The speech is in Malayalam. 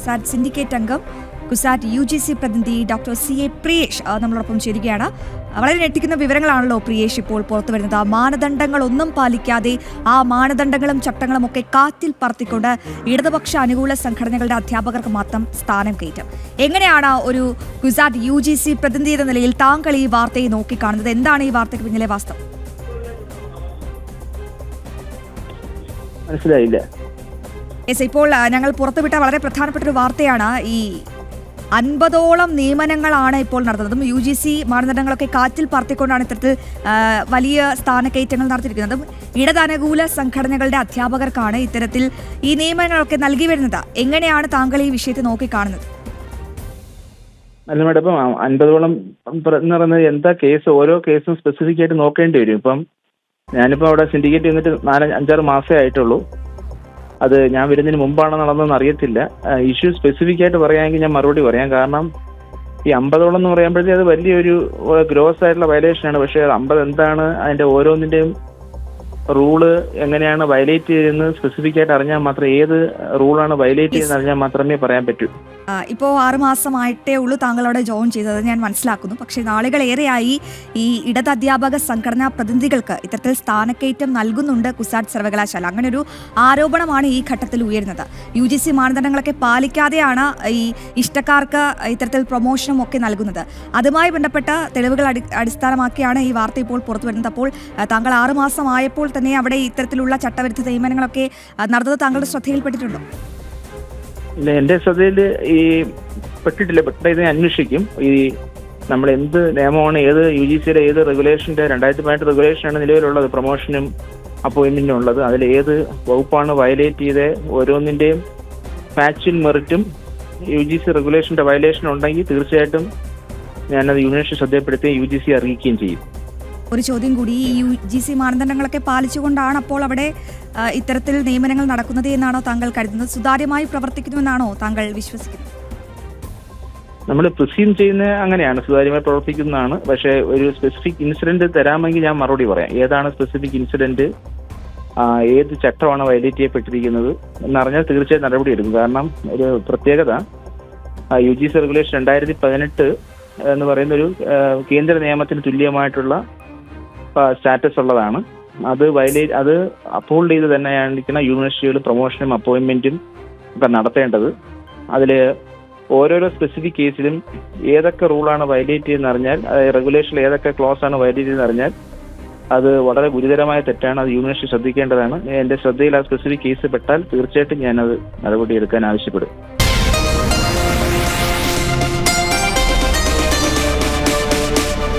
കുസാറ്റ് സിൻഡിക്കേറ്റ് അംഗം, കുസാറ്റ് UGC പ്രതിനിധി ഡോക്ടർ CA പ്രിയേഷ് നമ്മളോടൊപ്പം ചേരുകയാണ്. വളരെ ഞെട്ടിക്കുന്ന വിവരങ്ങളാണല്ലോ പ്രിയേഷ് ഇപ്പോൾ പുറത്തു വരുന്നത്. മാനദണ്ഡങ്ങളൊന്നും പാലിക്കാതെ ആ മാനദണ്ഡങ്ങളും ചട്ടങ്ങളും ഒക്കെ കാറ്റിൽ പറത്തിക്കൊണ്ട് ഇടതുപക്ഷ അനുകൂല സംഘടനകളുടെ അധ്യാപകർക്ക് മാത്രം സ്ഥാനം കയറ്റും. എങ്ങനെയാണ് ഒരു കുസാറ്റ് UGC പ്രതിനിധി എന്ന നിലയിൽ താങ്കൾ ഈ വാർത്തയെ നോക്കിക്കാണുന്നത്? എന്താണ് ഈ വാർത്തയ്ക്ക് പിന്നിലെ വാസ്തവം? മനസ്സിലായില്ല. ഇപ്പോൾ ഞങ്ങൾ പുറത്തുവിട്ട വളരെ പ്രധാനപ്പെട്ട ഒരു വാർത്തയാണ്. ഈ 50ഓളം നിയമനങ്ങളാണ് ഇപ്പോൾ നടത്തുന്നതും UGC മാനദണ്ഡങ്ങളൊക്കെ കാറ്റിൽ പറത്തിക്കൊണ്ടാണ് ഇത്തരത്തിൽ വലിയ സ്ഥാനക്കയറ്റങ്ങൾ നടത്തിയിരിക്കുന്നതും. ഇടതനുകൂല സംഘടനകളുടെ അധ്യാപകർക്കാണ് ഇത്തരത്തിൽ ഈ നിയമനങ്ങളൊക്കെ നൽകി വരുന്നത്. എങ്ങനെയാണ് താങ്കൾ ഈ വിഷയത്തെ നോക്കിക്കാണുന്നത്? അല്ല മേഡം, ഇപ്പം 50ഓളം എന്ന് പറയുന്നത് എന്താ കേസ്? ഓരോ കേസും സ്പെസിഫിക് ആയിട്ട് നോക്കേണ്ടി വരും. ഇപ്പം ഞാനിപ്പോൾ അവിടെ സിൻഡിക്കേറ്റ് വന്നിട്ട് 4-5-6 മാസമേ ആയിട്ടുള്ളൂ. അത് ഞാൻ വരുന്നതിന് മുമ്പാണ് നടന്നതെന്ന് അറിയത്തില്ല. ഇഷ്യൂ സ്പെസിഫിക് ആയിട്ട് പറയുകയാണെങ്കിൽ ഞാൻ മറുപടി പറയാം. കാരണം ഈ 50ഓളം എന്ന് പറയുമ്പോഴത്തേക്ക് അത് വലിയൊരു ഗ്രോസ് ആയിട്ടുള്ള വയലേഷനാണ്. പക്ഷേ 50 എന്താണ്, അതിൻ്റെ ഓരോന്നിൻ്റെയും റൂള് എങ്ങനെയാണ് വയലേറ്റ് ചെയ്യുന്നത് സ്പെസിഫിക് ആയിട്ട് അറിഞ്ഞാൽ മാത്രമേ, ഏത് റൂളാണ് വയലേറ്റ് ചെയ്യുന്നത് അറിഞ്ഞാൽ മാത്രമേ പറയാൻ പറ്റൂ. ഇപ്പോൾ 6 മാസമായിട്ടേ ഉള്ളൂ താങ്കൾ അവിടെ ജോയിൻ ചെയ്തത്, ഞാൻ മനസ്സിലാക്കുന്നു. പക്ഷേ നാളുകളേറെയായി ഈ ഇടത് അധ്യാപക സംഘടനാ പ്രതിനിധികൾക്ക് ഇത്തരത്തിൽ സ്ഥാനക്കയറ്റം നൽകുന്നുണ്ട് കുസാറ്റ് സർവകലാശാല. അങ്ങനെ ഒരു ആരോപണമാണ് ഈ ഘട്ടത്തിൽ ഉയരുന്നത്. UGC മാനദണ്ഡങ്ങളൊക്കെ പാലിക്കാതെയാണ് ഈ ഇഷ്ടക്കാർക്ക് ഇത്തരത്തിൽ പ്രൊമോഷനും ഒക്കെ നൽകുന്നത്. അതുമായി ബന്ധപ്പെട്ട തെളിവുകൾ അടിസ്ഥാനമാക്കിയാണ് ഈ വാർത്ത ഇപ്പോൾ പുറത്തു വരുന്നത്. അപ്പോൾ താങ്കൾ 6 മാസമായപ്പോൾ തന്നെ അവിടെ ഇത്തരത്തിലുള്ള ചട്ടവിരുദ്ധ നിയമനങ്ങളൊക്കെ നടന്നത് താങ്കളുടെ ശ്രദ്ധയിൽപ്പെട്ടിട്ടുണ്ടോ? ഇല്ല, എൻ്റെ ശ്രദ്ധയിൽ ഈ പെട്ടിട്ടില്ല. പെട്ട ഇത് അന്വേഷിക്കും. ഈ നമ്മൾ എന്ത് നിയമമാണ്, ഏത് UGCയുടെ ഏത് റെഗുലേഷൻ്റെ 2018 റെഗുലേഷനാണ് നിലവിലുള്ളത്, പ്രൊമോഷനും അപ്പോയിൻമെൻറ്റും ഉള്ളത്, അതിൽ ഏത് വകുപ്പാണ് വയലേറ്റ് ചെയ്ത് ഓരോന്നിൻ്റെയും ഫാക്ച്വൽ മെറിറ്റും UGC റെഗുലേഷൻ്റെ വയലേഷൻ ഉണ്ടെങ്കിൽ തീർച്ചയായിട്ടും ഞാനത് യൂണിവേഴ്സിറ്റി ശ്രദ്ധപ്പെടുത്തി UGC അറിയിക്കുകയും ചെയ്യും. ഒരു ചോദ്യം കൂടി, ഈ UGC മാനദണ്ഡങ്ങളൊക്കെ പാലിച്ചുകൊണ്ടാണ് അപ്പോൾ അവിടെ ഇത്തരത്തിൽ നിയമനങ്ങൾ നടക്കുന്നത് എന്നാണോ താങ്കൾ കരുതുന്നത്? സുതാര്യമായി പ്രവർത്തിക്കുന്നുവെന്നാണോ താങ്കൾ വിശ്വസിക്കുന്നത്? നമ്മൾ പ്രിസ്യൂം ചെയ്യുന്നത് അങ്ങനെയാണ്, സുതാര്യമായി പ്രവർത്തിക്കുന്നതാണ്. പക്ഷേ ഒരു സ്പെസിഫിക് ഇൻസിഡന്റ് തരാമെങ്കിൽ ഞാൻ മറുപടി പറയാം. ഏതാണ് സ്പെസിഫിക് ഇൻസിഡന്റ്, ഏത് ചട്ടമാണ് വയലേറ്റ് ചെയ്യപ്പെട്ടിരിക്കുന്നത് എന്നറിഞ്ഞാൽ തീർച്ചയായും നടപടി എടുക്കും. കാരണം ഒരു പ്രത്യേകത, UGC റെഗുലേഷൻ 2018 എന്ന് പറയുന്ന ഒരു കേന്ദ്ര നിയമത്തിന് തുല്യമായിട്ടുള്ള സ്റ്റാറ്റസ് ഉള്ളതാണ്. അത് അപ്ഹോൾഡ് ചെയ്ത് തന്നെയാണ് യൂണിവേഴ്സിറ്റികൾ പ്രൊമോഷനും അപ്പോയിൻമെന്റും ഒക്കെ നടത്തേണ്ടത്. അതിൽ ഓരോരോ സ്പെസിഫിക് കേസിലും ഏതൊക്കെ റൂളാണ് വയലേറ്റ് ചെയ്യുന്നത് അറിഞ്ഞാൽ, റെഗുലേഷനിൽ ഏതൊക്കെ ക്ലോസ് ആണ് വയലേറ്റ് ചെയ്യുന്നത് അറിഞ്ഞാൽ അത് വളരെ ഗുരുതരമായ തെറ്റാണ്. അത് യൂണിവേഴ്സിറ്റി ശ്രദ്ധിക്കേണ്ടതാണ്. എൻ്റെ ശ്രദ്ധയിൽ ആ സ്പെസിഫിക് കേസ് പെട്ടാൽ തീർച്ചയായിട്ടും ഞാനത് നടപടിയെടുക്കാൻ ആവശ്യപ്പെടും.